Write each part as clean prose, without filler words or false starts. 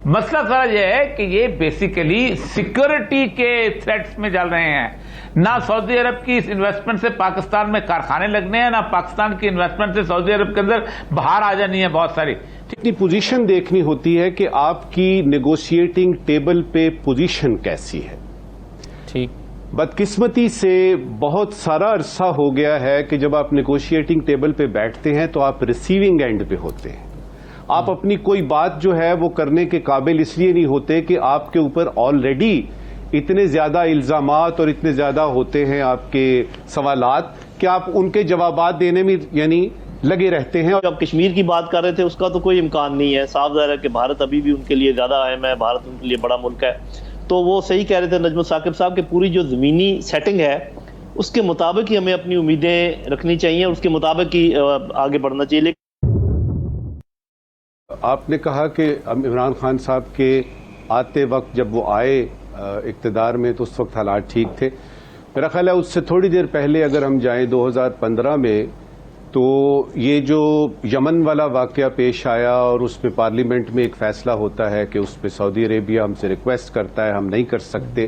مسئلہ ذرا یہ ہے کہ یہ بیسیکلی سیکورٹی کے تھریٹس میں چل رہے ہیں. نہ سعودی عرب کی اس انویسٹمنٹ سے پاکستان میں کارخانے لگنے ہیں، نہ پاکستان کی انویسٹمنٹ سے سعودی عرب کے اندر باہر آ جانی ہے بہت ساری. اپنی پوزیشن دیکھنی ہوتی ہے کہ آپ کی نیگوشیٹنگ ٹیبل پہ پوزیشن کیسی ہے. ٹھیک. بدقسمتی سے بہت سارا عرصہ ہو گیا ہے کہ جب آپ نیگوشیٹنگ ٹیبل پہ بیٹھتے ہیں تو آپ ریسیونگ اینڈ پہ ہوتے ہیں. آپ اپنی کوئی بات جو ہے وہ کرنے کے قابل اس لیے نہیں ہوتے کہ آپ کے اوپر آلریڈی اتنے زیادہ الزامات اور اتنے زیادہ ہوتے ہیں آپ کے سوالات کہ آپ ان کے جوابات دینے میں یعنی لگے رہتے ہیں. جب کشمیر کی بات کر رہے تھے اس کا تو کوئی امکان نہیں ہے. صاف ظاہر ہے کہ بھارت ابھی بھی ان کے لیے زیادہ اہم ہے، بھارت ان کے لیے بڑا ملک ہے. تو وہ صحیح کہہ رہے تھے نجم ثاقب صاحب کہ پوری جو زمینی سیٹنگ ہے اس کے مطابق ہی ہمیں اپنی امیدیں رکھنی چاہیے اور اس کے مطابق ہی آگے بڑھنا چاہیے. آپ نے کہا کہ عمران خان صاحب کے آتے وقت جب وہ آئے اقتدار میں تو اس وقت حالات ٹھیک تھے. میرا خیال ہے اس سے تھوڑی دیر پہلے اگر ہم جائیں 2015 میں تو یہ جو یمن والا واقعہ پیش آیا اور اس پہ پارلیمنٹ میں ایک فیصلہ ہوتا ہے کہ اس پہ سعودی عربیہ ہم سے ریکویسٹ کرتا ہے ہم نہیں کر سکتے.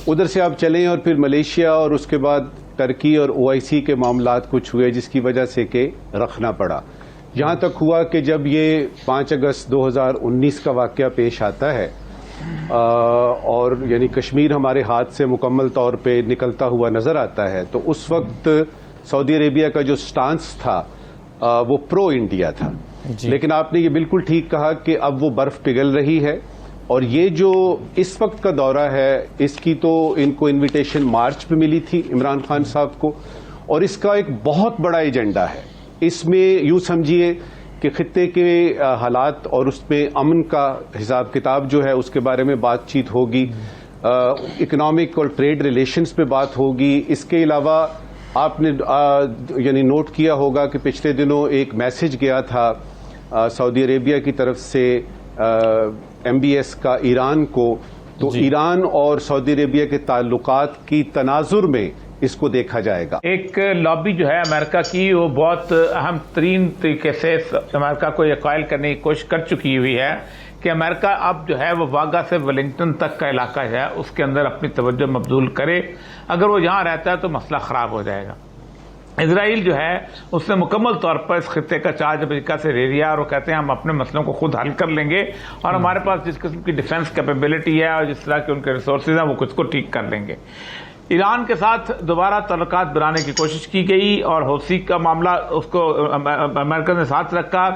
ادھر سے آپ چلیں اور پھر ملیشیا اور اس کے بعد ٹرکی اور OIC کے معاملات کچھ ہوئے جس کی وجہ سے کہ رکھنا پڑا. یہاں تک ہوا کہ جب یہ 5 اگست 2019 کا واقعہ پیش آتا ہے اور یعنی کشمیر ہمارے ہاتھ سے مکمل طور پہ نکلتا ہوا نظر آتا ہے تو اس وقت سعودی عربیہ کا جو سٹانس تھا وہ پرو انڈیا تھا. لیکن آپ نے یہ بالکل ٹھیک کہا کہ اب وہ برف پگھل رہی ہے اور یہ جو اس وقت کا دورہ ہے اس کی تو ان کو انویٹیشن مارچ پہ ملی تھی عمران خان صاحب کو اور اس کا ایک بہت بڑا ایجنڈا ہے. اس میں یوں سمجھیے کہ خطے کے حالات اور اس میں امن کا حساب کتاب جو ہے اس کے بارے میں بات چیت ہوگی، اکنامک اور ٹریڈ ریلیشنز پہ بات ہوگی. اس کے علاوہ آپ نے یعنی نوٹ کیا ہوگا کہ پچھلے دنوں ایک میسج گیا تھا سعودی عربیہ کی طرف سے MBS کا ایران کو، تو ایران اور سعودی عربیہ کے تعلقات کی تناظر میں اس کو دیکھا جائے گا. ایک لابی جو ہے امریکہ کی وہ بہت اہم ترین طریقے سے امریکہ کو یہ قائل کرنے کی کوشش کر چکی ہوئی ہے کہ امریکہ اب جو ہے وہ واگا سے ولنگٹن تک کا علاقہ ہے اس کے اندر اپنی توجہ مبذول کرے. اگر وہ یہاں رہتا ہے تو مسئلہ خراب ہو جائے گا. اسرائیل جو ہے اس نے مکمل طور پر اس خطے کا چارج امریکہ سے لے لیا اور وہ کہتے ہیں ہم اپنے مسئلوں کو خود حل کر لیں گے اور ہمارے پاس جس قسم کی ڈیفنس کیپیبلٹی ہے اور جس طرح کے ان کے ریسورسز ہیں وہ خود کو ٹھیک کر لیں گے. ایران کے ساتھ دوبارہ تعلقات بنانے کی کوشش کی گئی اور حوثی کا معاملہ اس کو امریکہ نے ساتھ رکھا.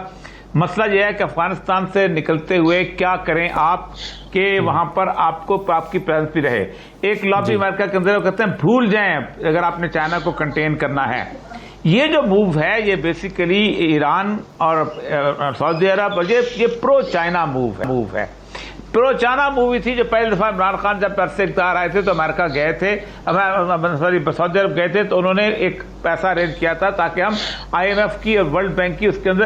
مسئلہ یہ ہے کہ افغانستان سے نکلتے ہوئے کیا کریں آپ کہ وہاں پر آپ کو آپ کی پریزنس بھی رہے. ایک لابی امریکہ کے اندر وہ کہتے ہیں بھول جائیں اگر آپ نے چائنا کو کنٹین کرنا ہے. یہ جو موو ہے یہ بیسیکلی ایران اور سعودی عرب اور یہ پرو چائنا موو ہے. پرو چائنا مووی تھی جو پہلی دفعہ عمران خان جب عرصے اقتدار آئے تھے تو امریکہ گئے تھے سعودی عرب گئے تھے تو انہوں نے ایک پیسہ ارینج کیا تھا تاکہ ہم IMF کی اور ورلڈ بینک کی اس کے اندر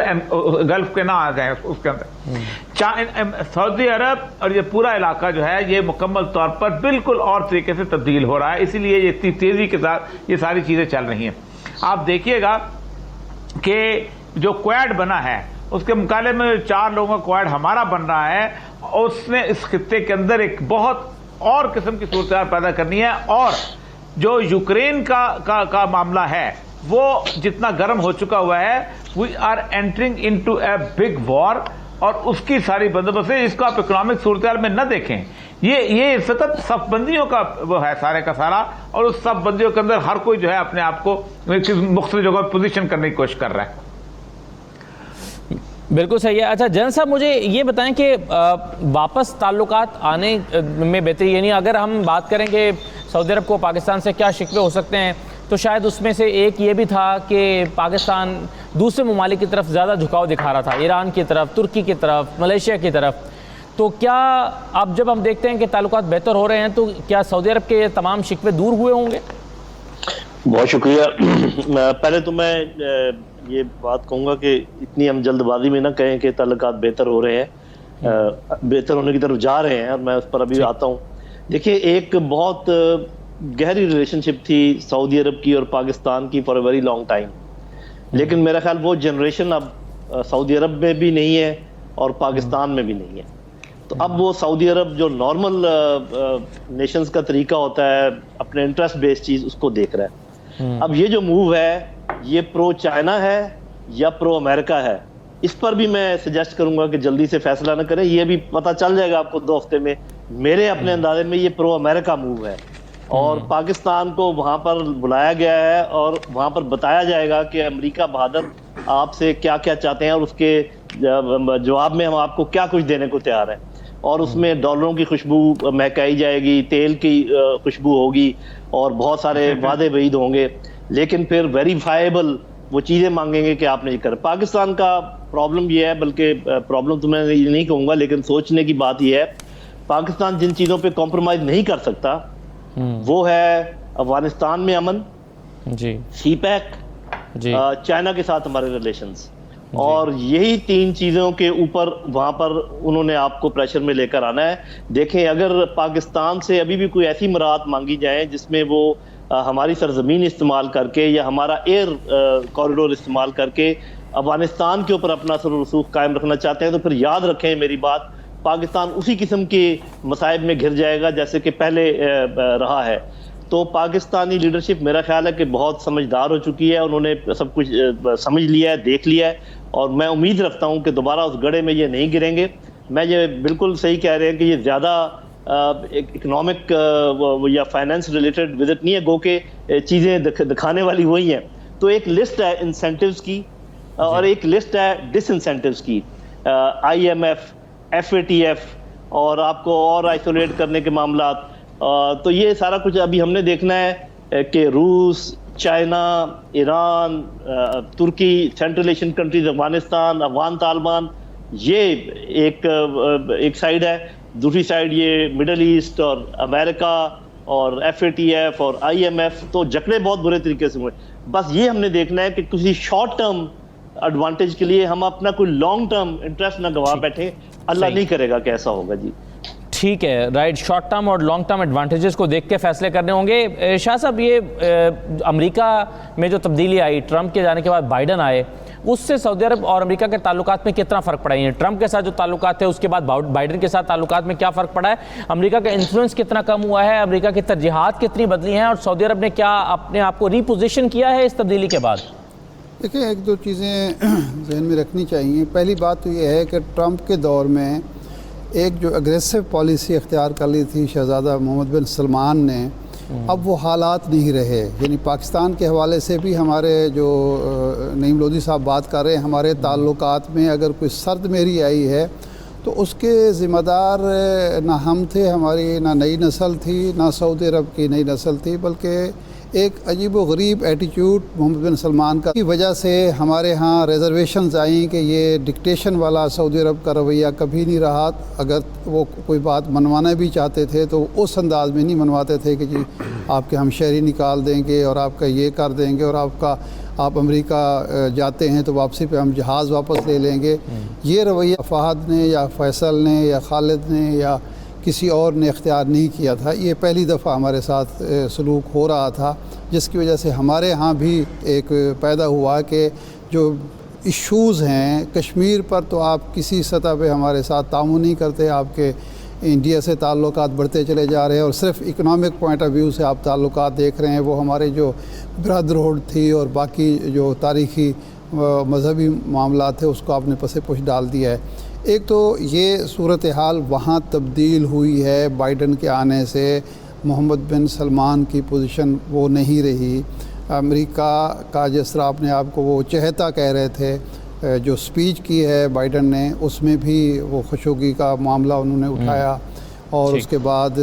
گلف کے نہ آ جائیں. اس کے اندر سعودی عرب اور یہ پورا علاقہ جو ہے یہ مکمل طور پر بالکل اور طریقے سے تبدیل ہو رہا ہے. اسی لیے یہ اتنی تیزی کے ساتھ یہ ساری چیزیں چل رہی ہیں. آپ دیکھیے گا کہ جو کویڈ بنا ہے اس کے مقابلے میں 4 لوگوں کا کویڈ ہمارا بن رہا ہے. اس نے اس خطے کے اندر ایک بہت اور قسم کی صورتحال پیدا کرنی ہے اور جو یوکرین کا معاملہ ہے وہ جتنا گرم ہو چکا ہوا ہے we are entering into a big war اور اس کی ساری بندوبست ہے. اس کو آپ اکنامک صورتحال میں نہ دیکھیں. یہ سطح صف بندیوں کا وہ ہے سارے کا سارا اور اس صف بندیوں کے اندر ہر کوئی جو ہے اپنے آپ کو مختلف جگہوں پر پوزیشن کرنے کی کوشش کر رہا ہے. بالکل صحیح ہے. اچھا جن صاحب مجھے یہ بتائیں کہ واپس تعلقات آنے میں بہتری یعنی اگر ہم بات کریں کہ سعودی عرب کو پاکستان سے کیا شکوے ہو سکتے ہیں تو شاید اس میں سے ایک یہ بھی تھا کہ پاکستان دوسرے ممالک کی طرف زیادہ جھکاؤ دکھا رہا تھا، ایران کی طرف، ترکی کی طرف، ملیشیا کی طرف. تو کیا اب جب ہم دیکھتے ہیں کہ تعلقات بہتر ہو رہے ہیں تو کیا سعودی عرب کے تمام شکوے دور ہوئے ہوں گے؟ بہت شکریہ. پہلے تو میں یہ بات کہوں گا کہ اتنی ہم جلد بازی میں نہ کہیں کہ تعلقات بہتر ہو رہے ہیں، بہتر ہونے کی طرف جا رہے ہیں اور میں اس پر ابھی آتا ہوں. دیکھیے ایک بہت گہری ریلیشن شپ تھی سعودی عرب کی اور پاکستان کی for a very long time, لیکن میرا خیال وہ جنریشن اب سعودی عرب میں بھی نہیں ہے اور پاکستان میں بھی نہیں ہے. تو اب وہ سعودی عرب جو نارمل نیشنز کا طریقہ ہوتا ہے اپنے انٹرسٹ بیس چیز اس کو دیکھ رہا ہے. اب یہ جو موو ہے یہ پرو چائنا ہے یا پرو امریکہ ہے, اس پر بھی میں سجیسٹ کروں گا کہ جلدی سے فیصلہ نہ کریں. یہ بھی پتہ چل جائے گا آپ کو 2 ہفتے میں. میرے اپنے اندازے میں یہ پرو امریکہ موو ہے اور پاکستان کو وہاں پر بلایا گیا ہے اور وہاں پر بتایا جائے گا کہ امریکہ بہادر آپ سے کیا کیا چاہتے ہیں اور اس کے جواب میں ہم آپ کو کیا کچھ دینے کو تیار ہیں. اور اس میں ڈالروں کی خوشبو مہکائی جائے گی, تیل کی خوشبو ہوگی اور بہت سارے وعدے وعید ہوں گے, لیکن پھر ویریفائیبل وہ چیزیں مانگیں گے کہ آپ نے یہ کریں. پاکستان کا پرابلم یہ ہے, بلکہ پرابلم تو میں یہ نہیں کہوں گا لیکن سوچنے کی بات یہ ہے, پاکستان جن چیزوں پہ کمپرومائز نہیں کر سکتا وہ ہے افغانستان میں امن, جی سی پیک, جی چائنا کے ساتھ ہمارے ریلیشنز, اور یہی 3 چیزوں کے اوپر وہاں پر انہوں نے آپ کو پریشر میں لے کر آنا ہے. دیکھیں اگر پاکستان سے ابھی بھی کوئی ایسی مراعات مانگی جائیں جس میں وہ ہماری سرزمین استعمال کر کے یا ہمارا ایئر کوریڈور استعمال کر کے افغانستان کے اوپر اپنا اثر و رسوخ قائم رکھنا چاہتے ہیں, تو پھر یاد رکھیں میری بات, پاکستان اسی قسم کے مصائب میں گھر جائے گا جیسے کہ پہلے رہا ہے. تو پاکستانی لیڈرشپ میرا خیال ہے کہ بہت سمجھدار ہو چکی ہے, انہوں نے سب کچھ سمجھ لیا ہے, دیکھ لیا ہے, اور میں امید رکھتا ہوں کہ دوبارہ اس گڑھے میں یہ نہیں گریں گے. میں یہ بالکل صحیح کہہ رہے ہیں کہ یہ زیادہ اکنامک یا فائنینس ریلیٹڈ وزٹ نہیں ہے, گو کہ چیزیں دکھانے والی وہی ہیں. تو ایک لسٹ ہے انسینٹیوز کی اور ایک لسٹ ہے ڈس انسینٹیوز کی, IMF, FATF اور آپ کو اور آئسولیٹ کرنے کے معاملات. تو یہ سارا کچھ ابھی ہم نے دیکھنا ہے کہ روس, China, Iran, Turkey, central Asian countries, Afghanistan, Afghan Taliban, یہ ایک سائیڈ ہے. دوسری سائیڈ یہ مڈل ایسٹ اور امریکہ اور FATF اور IMF. تو جکڑے بہت برے طریقے سے ہوئے. بس یہ ہم نے دیکھنا ہے کہ کسی شارٹ ٹرم ایڈوانٹیج کے لیے ہم اپنا کوئی لانگ ٹرم انٹرسٹ نہ گوا بیٹھے. اللہ نہیں کرے گا کہ ایسا ہوگا. جی ٹھیک ہے, رائٹ, شارٹ ٹرم اور لانگ ٹرم ایڈوانٹیجز کو دیکھ کے فیصلے کرنے ہوں گے. شاہ صاحب, یہ امریکہ میں جو تبدیلی آئی, ٹرمپ کے جانے کے بعد بائیڈن آئے, اس سے سعودی عرب اور امریکہ کے تعلقات میں کتنا فرق پڑا ہے؟ ٹرمپ کے ساتھ جو تعلقات تھے اس کے بعد بائیڈن کے ساتھ تعلقات میں کیا فرق پڑا ہے؟ امریکہ کا انفلوئنس کتنا کم ہوا ہے؟ امریکہ کی ترجیحات کتنی بدلی ہیں؟ اور سعودی عرب نے کیا اپنے آپ کو ری پوزیشن کیا ہے اس تبدیلی کے بعد؟ دیکھیں, 1-2 چیزیں ذہن میں رکھنی چاہیے. پہلی بات تو یہ ہے کہ ٹرمپ کے دور میں ایک جو اگریسو پالیسی اختیار کر لی تھی شہزادہ محمد بن سلمان نے, اب وہ حالات نہیں رہے. یعنی پاکستان کے حوالے سے بھی ہمارے جو نعیم لودھی صاحب بات کر رہے ہیں, ہمارے تعلقات میں اگر کوئی سرد مہری آئی ہے تو اس کے ذمہ دار نہ ہم تھے, ہماری نہ نئی نسل تھی, نہ سعودی عرب کی نئی نسل تھی, بلکہ ایک عجیب و غریب ایٹیٹیوڈ محمد بن سلمان کی وجہ سے ہمارے ہاں ریزرویشنز آئیں کہ یہ ڈکٹیشن والا سعودی عرب کا رویہ کبھی نہیں رہا. اگر وہ کوئی بات منوانا بھی چاہتے تھے تو اس انداز میں نہیں منواتے تھے کہ جی آپ کے ہم شہری نکال دیں گے اور آپ کا یہ کر دیں گے اور آپ امریکہ جاتے ہیں تو واپسی پہ ہم جہاز واپس لے لیں گے. یہ رویہ فہد نے یا فیصل نے یا خالد نے یا کسی اور نے اختیار نہیں کیا تھا. یہ پہلی دفعہ ہمارے ساتھ سلوک ہو رہا تھا, جس کی وجہ سے ہمارے ہاں بھی ایک پیدا ہوا کہ جو ایشوز ہیں کشمیر پر تو آپ کسی سطح پہ ہمارے ساتھ تعاون نہیں کرتے, آپ کے انڈیا سے تعلقات بڑھتے چلے جا رہے ہیں اور صرف اکنامک پوائنٹ آف ویو سے آپ تعلقات دیکھ رہے ہیں. وہ ہمارے جو برادرہڈ تھی اور باقی جو تاریخی مذہبی معاملات تھے اس کو آپ نے پس پش ڈال دیا ہے. ایک تو یہ صورتحال وہاں تبدیل ہوئی ہے بائیڈن کے آنے سے. محمد بن سلمان کی پوزیشن وہ نہیں رہی. امریکہ کا جس طرح آپ نے آپ کو وہ چہتا کہہ رہے تھے, جو سپیچ کی ہے بائیڈن نے اس میں بھی وہ خشوگی کا معاملہ انہوں نے اٹھایا اور اس کے بعد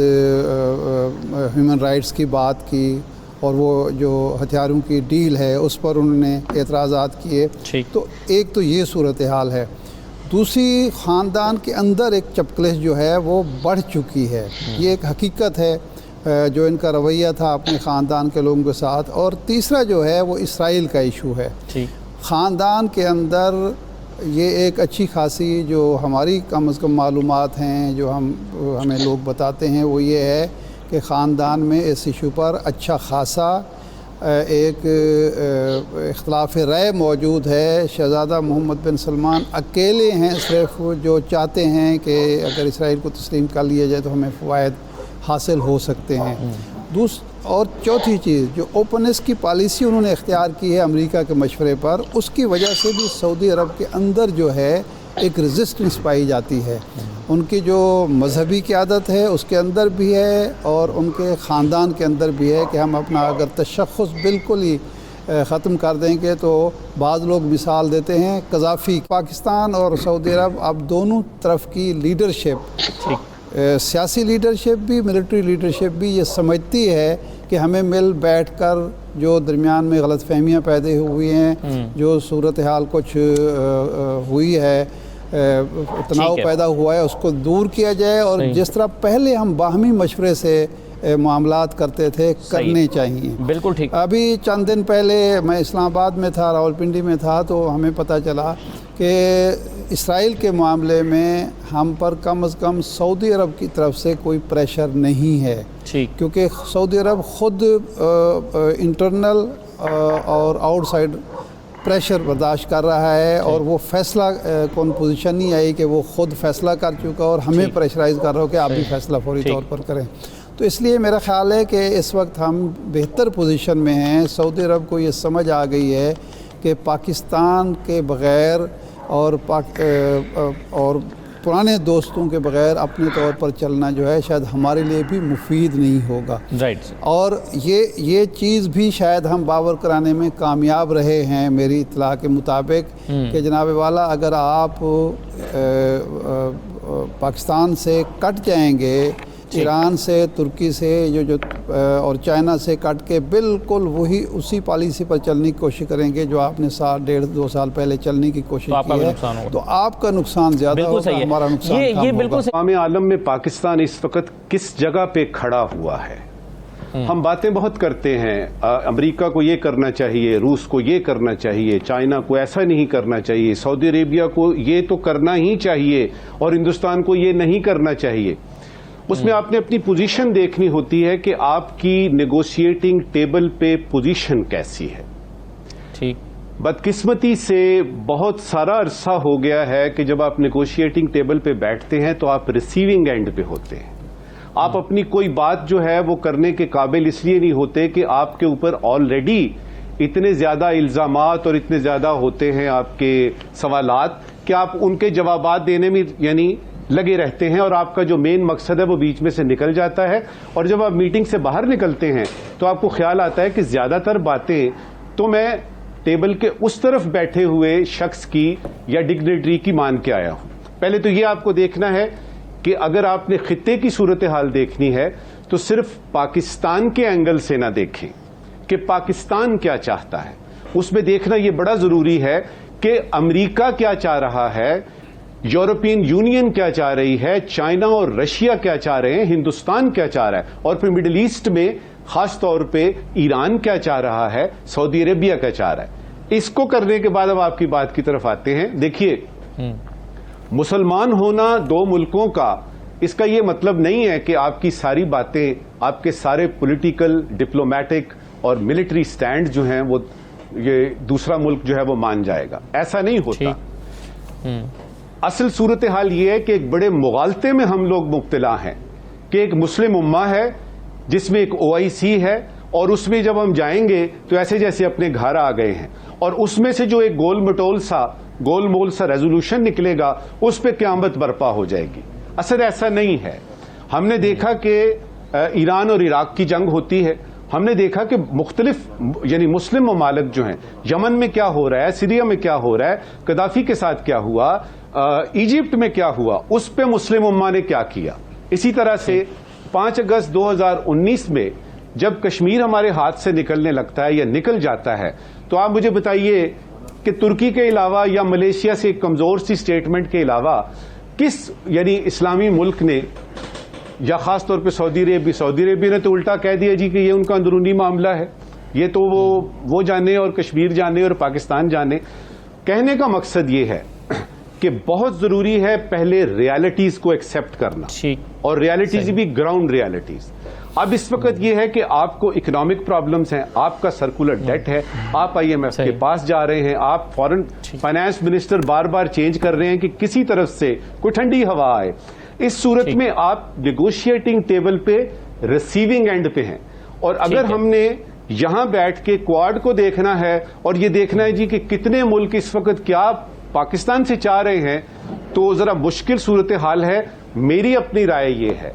ہیومن رائٹس کی بات کی اور وہ جو ہتھیاروں کی ڈیل ہے اس پر انہوں نے اعتراضات کیے. تو ایک تو یہ صورتحال ہے. دوسری, خاندان کے اندر ایک چپکلش جو ہے وہ بڑھ چکی ہے. یہ ایک حقیقت ہے جو ان کا رویہ تھا اپنے خاندان کے لوگوں کے ساتھ. اور تیسرا جو ہے وہ اسرائیل کا ایشو ہے. خاندان کے اندر یہ ایک اچھی خاصی جو ہماری کم از کم معلومات ہیں جو ہمیں لوگ بتاتے ہیں وہ یہ ہے کہ خاندان میں اس ایشو پر اچھا خاصا ایک اختلاف رائے موجود ہے. شہزادہ محمد بن سلمان اکیلے ہیں صرف جو چاہتے ہیں کہ اگر اسرائیل کو تسلیم کر لیا جائے تو ہمیں فوائد حاصل ہو سکتے ہیں. اور چوتھی چیز جو اوپننس کی پالیسی انہوں نے اختیار کی ہے امریکہ کے مشورے پر, اس کی وجہ سے بھی سعودی عرب کے اندر جو ہے ایک ریزسٹنس پائی جاتی ہے. ان کی جو مذہبی قیادت ہے اس کے اندر بھی ہے اور ان کے خاندان کے اندر بھی ہے کہ ہم اپنا اگر تشخص بالکل ہی ختم کر دیں گے تو بعض لوگ مثال دیتے ہیں قذافی. پاکستان اور سعودی عرب اب دونوں طرف کی لیڈرشپ, سیاسی لیڈرشپ بھی ملٹری لیڈرشپ بھی یہ سمجھتی ہے کہ ہمیں مل بیٹھ کر جو درمیان میں غلط فہمیاں پیدا ہوئی ہیں, جو صورتحال کچھ ہوئی ہے, تناؤ پیدا ہوا ہے, اس کو دور کیا جائے اور جس طرح پہلے ہم باہمی مشورے سے معاملات کرتے تھے کرنے چاہیے. بالکل ٹھیک. ابھی چند دن پہلے میں اسلام آباد میں تھا, راولپنڈی میں تھا, تو ہمیں پتہ چلا کہ اسرائیل کے معاملے میں ہم پر کم از کم سعودی عرب کی طرف سے کوئی پریشر نہیں ہے, کیونکہ سعودی عرب خود انٹرنل اور آؤٹ سائڈ پریشر برداشت کر رہا ہے اور وہ فیصلہ کون پوزیشن نہیں آئی کہ وہ خود فیصلہ کر چکا اور ہمیں پریشرائز کر رہا ہو کہ آپ بھی فیصلہ فوری طور پر کریں. تو اس لیے میرا خیال ہے کہ اس وقت ہم بہتر پوزیشن میں ہیں. سعودی عرب کو یہ سمجھ آ گئی ہے کہ پاکستان کے بغیر اور پرانے دوستوں کے بغیر اپنے طور پر چلنا جو ہے شاید ہمارے لیے بھی مفید نہیں ہوگا. اور یہ چیز بھی شاید ہم باور کرانے میں کامیاب رہے ہیں میری اطلاع کے مطابق کہ جناب والا اگر آپ پاکستان سے کٹ جائیں گے, ایران سے, ترکی سے جو اور چائنا سے کٹ کے بالکل وہی اسی پالیسی پر چلنے کی کوشش کریں گے جو آپ نے ڈیڑھ دو سال پہلے چلنے کی کوشش کی ہے, تو آپ کا نقصان زیادہ ہوگا, ہمارا نقصان کم ہوگا. عالم عالم میں پاکستان اس وقت کس جگہ پہ کھڑا ہوا ہے؟ ہم باتیں بہت کرتے ہیں, امریکہ کو یہ کرنا چاہیے, روس کو یہ کرنا چاہیے, چائنا کو ایسا نہیں کرنا چاہیے, سعودی عربیہ کو یہ تو کرنا ہی چاہیے اور ہندوستان کو یہ نہیں کرنا چاہیے. اس میں آپ نے اپنی پوزیشن دیکھنی ہوتی ہے کہ آپ کی نیگوشیٹنگ ٹیبل پہ پوزیشن کیسی ہے. ٹھیک. بدقسمتی سے بہت سارا عرصہ ہو گیا ہے کہ جب آپ نیگوشیٹنگ ٹیبل پہ بیٹھتے ہیں تو آپ ریسیونگ اینڈ پہ ہوتے ہیں. آپ اپنی کوئی بات جو ہے وہ کرنے کے قابل اس لیے نہیں ہوتے کہ آپ کے اوپر آلریڈی اتنے زیادہ الزامات اور اتنے زیادہ ہوتے ہیں آپ کے سوالات کہ آپ ان کے جوابات دینے میں یعنی لگے رہتے ہیں اور آپ کا جو مین مقصد ہے وہ بیچ میں سے نکل جاتا ہے. اور جب آپ میٹنگ سے باہر نکلتے ہیں تو آپ کو خیال آتا ہے کہ زیادہ تر باتیں تو میں ٹیبل کے اس طرف بیٹھے ہوئے شخص کی یا ڈگنیٹری کی مان کے آیا ہوں. پہلے تو یہ آپ کو دیکھنا ہے کہ اگر آپ نے خطے کی صورتحال دیکھنی ہے تو صرف پاکستان کے اینگل سے نہ دیکھیں کہ پاکستان کیا چاہتا ہے. اس میں دیکھنا یہ بڑا ضروری ہے کہ امریکہ کیا چاہ رہا ہے, یورپین یونین کیا چاہ رہی ہے, چائنا اور رشیا کیا چاہ رہے ہیں, ہندوستان کیا چاہ رہا ہے, اور پھر مڈل ایسٹ میں خاص طور پہ ایران کیا چاہ رہا ہے, سعودی عربیہ کیا چاہ رہا ہے. اس کو کرنے کے بعد اب آپ کی بات کی طرف آتے ہیں. دیکھیے, مسلمان ہونا دو ملکوں کا اس کا یہ مطلب نہیں ہے کہ آپ کی ساری باتیں, آپ کے سارے پولیٹیکل, ڈپلومیٹک اور ملٹری سٹینڈ جو ہیں وہ یہ دوسرا ملک جو ہے وہ مان جائے گا. ایسا نہیں ہوتا. اصل صورتحال یہ ہے کہ ایک بڑے مغالطے میں ہم لوگ مبتلا ہیں کہ ایک مسلم امہ ہے جس میں ایک OIC ہے اور اس میں جب ہم جائیں گے تو ایسے جیسے اپنے گھر آ گئے ہیں, اور اس میں سے جو ایک گول مول سا ریزولوشن نکلے گا اس پہ قیامت برپا ہو جائے گی. اصل ایسا نہیں ہے. ہم نے دیکھا کہ ایران اور عراق کی جنگ ہوتی ہے, ہم نے دیکھا کہ مختلف یعنی مسلم ممالک جو ہیں, یمن میں کیا ہو رہا ہے, سیریا میں کیا ہو رہا ہے, قذافی کے ساتھ کیا ہوا, ایجپٹ میں کیا ہوا, اس پہ مسلم امہ نے کیا کیا. اسی طرح سے 5 اگست 2019 میں جب کشمیر ہمارے ہاتھ سے نکلنے لگتا ہے یا نکل جاتا ہے تو آپ مجھے بتائیے کہ ترکی کے علاوہ یا ملیشیا سے ایک کمزور سی سٹیٹمنٹ کے علاوہ کس یعنی اسلامی ملک نے, یا خاص طور پہ سعودی عربیہ نے تو الٹا کہہ دیا جی کہ یہ ان کا اندرونی معاملہ ہے, یہ تو وہ جانے اور کشمیر جانے اور پاکستان جانے. کہنے کا مقصد یہ ہے کہ بہت ضروری ہے پہلے ریالٹیز کو ایکسپٹ کرنا، ٹھیک، اور ریالٹیز بھی گراؤنڈ ریالٹیز. اب اس وقت یہ ہے کہ آپ کو اکنامک پرابلمز ہیں، آپ کا سرکولر ڈیٹ ہے، آپ آئی ایم ایف کے پاس جا رہے ہیں، آپ فورن فائنانس منسٹر بار بار چینج کر رہے ہیں کہ کسی طرف سے کوئی ٹھنڈی ہوا آئے. اس صورت میں آپ نیگوشیٹنگ ٹیبل پہ ریسیونگ اینڈ پہ ہیں. اور اگر ہم نے یہاں بیٹھ کے کوڈ کو دیکھنا ہے اور یہ دیکھنا ہے جی کہ کتنے ملک اس وقت کیا پاکستان سے چاہ رہے ہیں، تو ذرا مشکل صورتحال ہے. میری اپنی رائے یہ ہے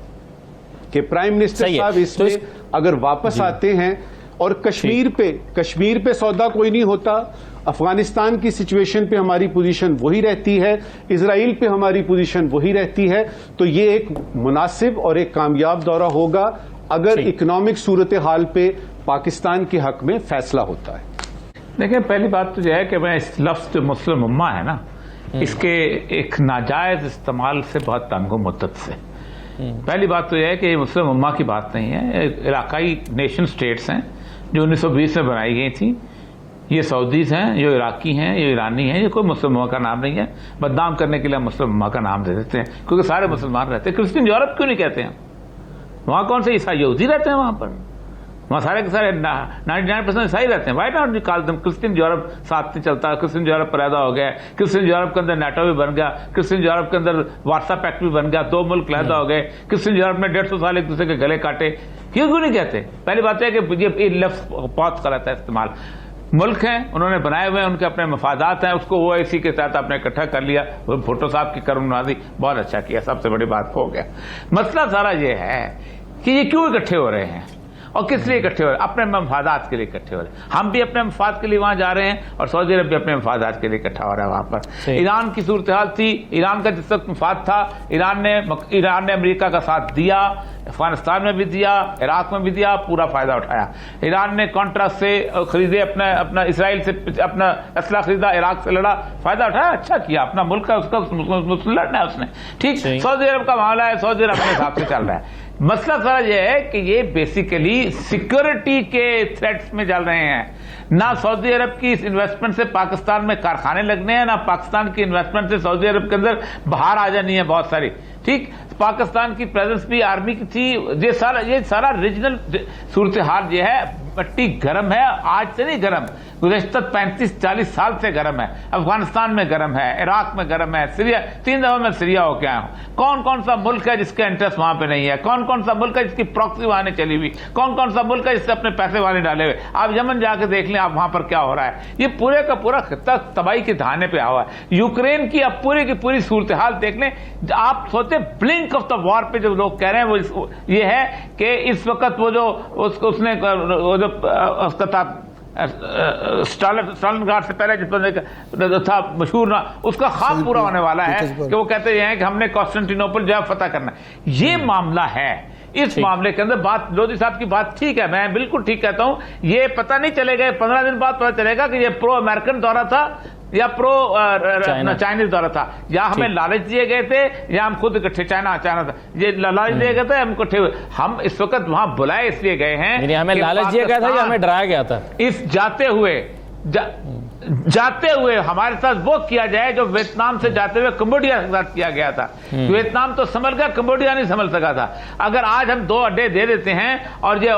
کہ پرائم منسٹر صاحب اس میں اگر واپس آتے ہیں، اور کشمیر پہ سودا کوئی نہیں ہوتا، افغانستان کی سچویشن پہ ہماری پوزیشن وہی رہتی ہے، اسرائیل پہ ہماری پوزیشن وہی رہتی ہے، تو یہ ایک مناسب اور ایک کامیاب دورہ ہوگا اگر اکنامک صورتحال پہ پاکستان کے حق میں فیصلہ ہوتا ہے. دیکھیں، پہلی بات تو یہ ہے کہ میں اس لفظ جو مسلم امہ ہے نا، اس کے ایک ناجائز استعمال سے بہت تنگ ہوں مدت سے. پہلی بات تو یہ ہے کہ یہ مسلم امہ کی بات نہیں ہے، علاقائی نیشن سٹیٹس ہیں جو 1920 میں بنائی گئی تھیں. یہ سعودیز ہیں، یہ عراقی ہیں، یہ ایرانی ہیں، یہ کوئی مسلم امہ کا نام نہیں ہے. بدنام کرنے کے لیے مسلم امہ کا نام دے دیتے ہیں کیونکہ سارے مسلمان رہتے ہیں. کرسچن یورپ کیوں نہیں کہتے ہیں؟ وہاں کون سے عیسائی یہودی رہتے ہیں؟ وہاں سارے کے سارے 99% عیسائی رہتے ہیں. Why not we call them Christian Europe? ساتھ نہیں چلتا. کرسچن یورپ پیدا ہو گیا، کرسچن یورپ کے اندر نیٹو بھی بن گیا، کرسچن یورپ کے اندر واٹس ایپ ایکٹ بھی بن گیا، 2 ملک علیحدہ ہو گئے. کرسچن یورپ نے 150 سال ایک دوسرے کے گلے کاٹے. کیوں نہیں کہتے؟ پہلی بات ہے کہ یہ لفظ بہت غلط ہے استعمال. ملک ہیں، انہوں نے بنائے ہوئے ہیں، ان کے اپنے مفادات ہیں، اس کو وہ اسی کے تحت آپ نے اکٹھا کر لیا. وہ بھٹو صاحب کی کرم نوازی بہت اچھا کیا، سب سے بڑی بات ہو گیا. مسئلہ سارا یہ ہے کہ یہ کیوں اکٹھے ہو رہے ہیں اور کس لیے اکٹھے ہو رہے ہیں؟ اپنے مفادات کے لیے اکٹھے ہو رہے ہیں. ہم بھی اپنے مفاد کے لیے وہاں جا رہے ہیں اور سعودی عرب بھی اپنے مفادات کے لیے اکٹھا ہو رہا ہے وہاں پر. ایران کی صورتحال تھی، ایران کا جس وقت مفاد تھا، ایران نے امریکہ کا ساتھ دیا، افغانستان میں بھی دیا، عراق میں بھی دیا، پورا فائدہ اٹھایا. ایران نے کانٹراسٹ سے خریدے، اپنا اسرائیل سے اپنا اسلحہ خریدا، عراق سے لڑا، فائدہ اٹھایا، اچھا کیا. اپنا ملک کا اس کا لڑنا ہے اس نے، ٹھیک. سعودی عرب کا معاملہ ہے، سعودی عرب اپنے حساب سے چل رہا ہے. مسئلہ سارا یہ ہے کہ یہ بیسیکلی سیکورٹی کے تھریٹس میں چل رہے ہیں. نہ سعودی عرب کی اس انویسٹمنٹ سے پاکستان میں کارخانے لگنے ہیں، نہ پاکستان کی انویسٹمنٹ سے سعودی عرب کے اندر باہر آ جانی ہے بہت ساری، ٹھیک. پاکستان کی پریزنس بھی آرمی کی تھی. یہ سارا ریجنل صورتحال یہ ہے. مٹی گرم ہے، آج سے نہیں گرم، گزشتہ 35-40 سال سے گرم ہے. افغانستان میں گرم ہے، عراق میں گرم ہے، سیریا 3 دفعہ میں سیریا ہو کے آیا ہوں. کون سا ملک ہے جس کا انٹرسٹ وہاں پہ نہیں ہے؟ کون سا ملک ہے جس کی پراکسی وہاں نہیں چلی ہوئی؟ کون سا ملک ہے جس سے اپنے پیسے وہاں نہیں ڈالے ہوئے؟ آپ یمن جا کے دیکھ لیں، آپ وہاں پر کیا ہو رہا ہے. یہ پورے کا پورا خطہ تباہی کے دہانے پہ آیا ہوا ہے. یوکرین کی اب پوری کی پوری صورتحال دیکھ لیں. آپ سوچتے بلنک آف دا وار پہ جو لوگ کہہ رہے ہیں وہ یہ ہے کہ اس وقت وہ جو اس نے اس کا تھا اسٹالن گارڈ سے پہلے جس بندے تھا مشہور نا، اس کا خواب پورا ہونے والا ہے کہ وہ کہتے ہیں کہ ہم نے کانسٹنٹینوپل جو ہے فتح کرنا ہے. یہ معاملہ ہے. اس معاملے کے اندر بات لودھی صاحب کی بات ٹھیک ہے، میں بالکل ٹھیک کہتا ہوں. یہ پتہ نہیں چلے گا، 15 دن بعد پتہ چلے گا کہ یہ پرو امریکن دورہ تھا یا پرو چائنیز دورہ تھا. یا ہمیں لالچ دیے گئے تھے یا ہم خود اکٹھے چائنا تھا. یہ لالچ دیے گئے تھے، ہم اکٹھے ہوئے. ہم اس وقت وہاں بلائے اس لیے گئے ہیں، ہمیں لالچ دیا گیا تھا یا ہمیں ڈرایا گیا تھا؟ اس جاتے ہوئے ہمارے ساتھ وہ کیا جائے جو ویتنام سے جاتے ہوئے کمبوڈیا کے ساتھ کیا گیا تھا. ویتنام تو سنبھل گیا، کمبوڈیا نہیں سنبھل سکا تھا. اگر آج ہم 2 اڈے دے دیتے ہیں اور مجھے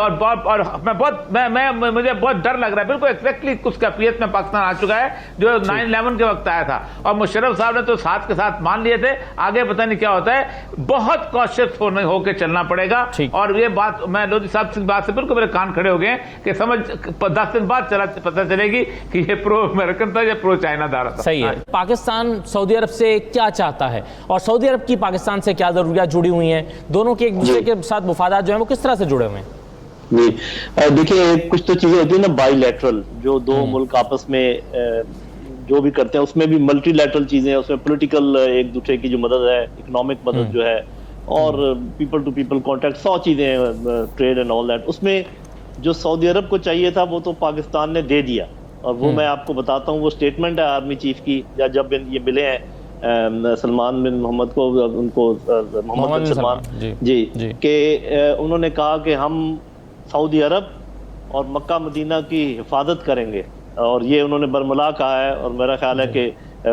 بہت ڈر لگ رہا ہے. بالکل ایگزیکٹلی اس کیفیت میں پاکستان آ چکا ہے جو 9/11 کے وقت آیا تھا. اور مشرف صاحب نے تو ساتھ کے ساتھ مان لیے تھے، آگے پتہ نہیں کیا ہوتا ہے. بہت کوشش ہو کے چلنا پڑے گا. اور یہ بات میں لودھی صاحب کی بات سے بالکل میرے کان کھڑے ہو گئے کہ سمجھ 10 دن بعد پتہ چلے گی کہ یہ پرو امریکن تھا یا پرو چائنا دارا تھا. صحیح ہے. پاکستان سعودی عرب سے کیا چاہتا ہے اور سعودی عرب کی پاکستان سے کیا ضروریات جڑی ہوئی ہیں؟ دونوں کے ایک دوسرے کے ساتھ مفادات جو ہیں وہ کس طرح سے جڑے ہوئے ہیں؟ جی دیکھیے، کچھ تو چیزیں ہوتی ہیں نا بائی لیٹرل، جو 2 ملک آپس میں جو بھی کرتے ہیں، اس میں بھی ملٹی لیٹرل چیزیں، اس میں پولیٹیکل ایک دوسرے کی جو مدد ہے، اکنامک مدد جو ہے، اور پیپل ٹو پیپل کانٹیکٹ، 100 چیزیں، ٹریڈ اینڈ آل دیٹ. اس میں جو سعودی عرب کو چاہیے تھا وہ تو پاکستان نے دے دیا. اور وہ میں آپ کو بتاتا ہوں، وہ سٹیٹمنٹ ہے آرمی چیف کی جب یہ ملے ہیں سلمان بن محمد کو، ان کو محمد بن سلمان جی کہ انہوں نے کہا کہ ہم سعودی عرب اور مکہ مدینہ کی حفاظت کریں گے. اور یہ انہوں نے برملا کہا ہے. اور میرا خیال ہے کہ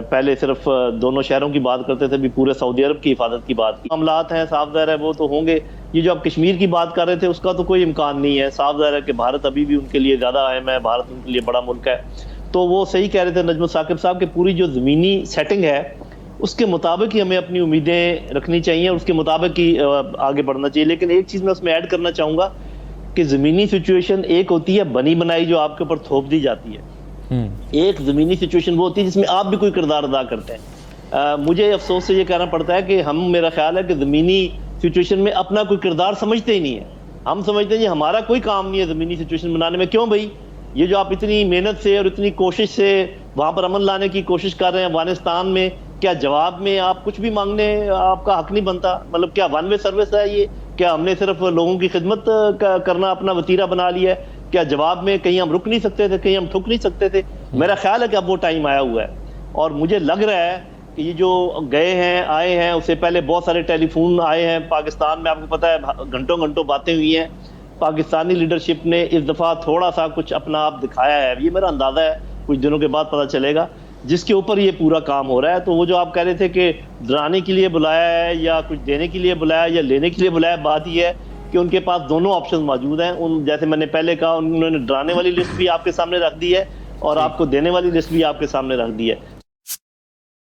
پہلے صرف دونوں شہروں کی بات کرتے تھے، بھی پورے سعودی عرب کی حفاظت کی بات کی. معاملات ہیں صاف ظاہر ہے وہ تو ہوں گے. یہ جو آپ کشمیر کی بات کر رہے تھے اس کا تو کوئی امکان نہیں ہے. صاف ظاہر ہے کہ بھارت ابھی بھی ان کے لیے زیادہ اہم ہے، بھارت ان کے لیے بڑا ملک ہے. تو وہ صحیح کہہ رہے تھے نجم ثاقب صاحب کہ پوری جو زمینی سیٹنگ ہے اس کے مطابق ہی ہمیں اپنی امیدیں رکھنی چاہیے اور اس کے مطابق ہی آگے بڑھنا چاہیے. لیکن ایک چیز میں اس میں ایڈ کرنا چاہوں گا کہ زمینی سچویشن ایک ہوتی ہے بنی بنائی جو آپ کے اوپر تھوپ دی جاتی ہے، ایک زمینی سچویشن وہ ہوتی ہے جس میں آپ بھی کوئی کردار ادا کرتے ہیں. مجھے افسوس سے یہ کہنا پڑتا ہے کہ ہم، میرا خیال ہے کہ زمینی سچویشن میں اپنا کوئی کردار سمجھتے ہی نہیں ہے. ہم سمجھتے ہیں ہمارا کوئی کام نہیں ہے زمینی سچویشن بنانے میں. کیوں بھائی؟ یہ جو آپ اتنی محنت سے اور اتنی کوشش سے وہاں پر امن لانے کی کوشش کر رہے ہیں افغانستان میں، کیا جواب میں آپ کچھ بھی مانگنے آپ کا حق نہیں بنتا؟ مطلب کیا ون وے سروس ہے یہ؟ کیا ہم نے صرف لوگوں کی خدمت کرنا اپنا وتیرہ بنا لیا ہے؟ کیا جواب میں کہیں ہم رک نہیں سکتے تھے، کہیں ہم ٹھک نہیں سکتے تھے؟ میرا خیال ہے کہ اب وہ ٹائم آیا ہوا ہے اور مجھے لگ رہا ہے کہ یہ جو گئے ہیں آئے ہیں، اس سے پہلے بہت سارے ٹیلی فون آئے ہیں پاکستان میں، آپ کو پتہ ہے گھنٹوں گھنٹوں باتیں ہوئی ہیں. پاکستانی لیڈرشپ نے اس دفعہ تھوڑا سا کچھ اپنا آپ دکھایا ہے، یہ میرا اندازہ ہے کچھ دنوں کے بعد پتہ چلے گا، جس کے اوپر یہ پورا کام ہو رہا ہے. تو وہ جو آپ کہہ رہے تھے کہ ڈرانے کے لیے بلایا ہے یا کچھ دینے کے لیے بلایا یا لینے کے لیے بلایا، بات یہ ہے کہ ان کے پاس دونوں آپشن موجود ہیں. جیسے میں نے پہلے کہا، انہوں نے ڈرانے والی لسٹ بھی آپ کے سامنے رکھ دی ہے اور آپ کو دینے والی لسٹ بھی آپ کے سامنے رکھ دی ہے.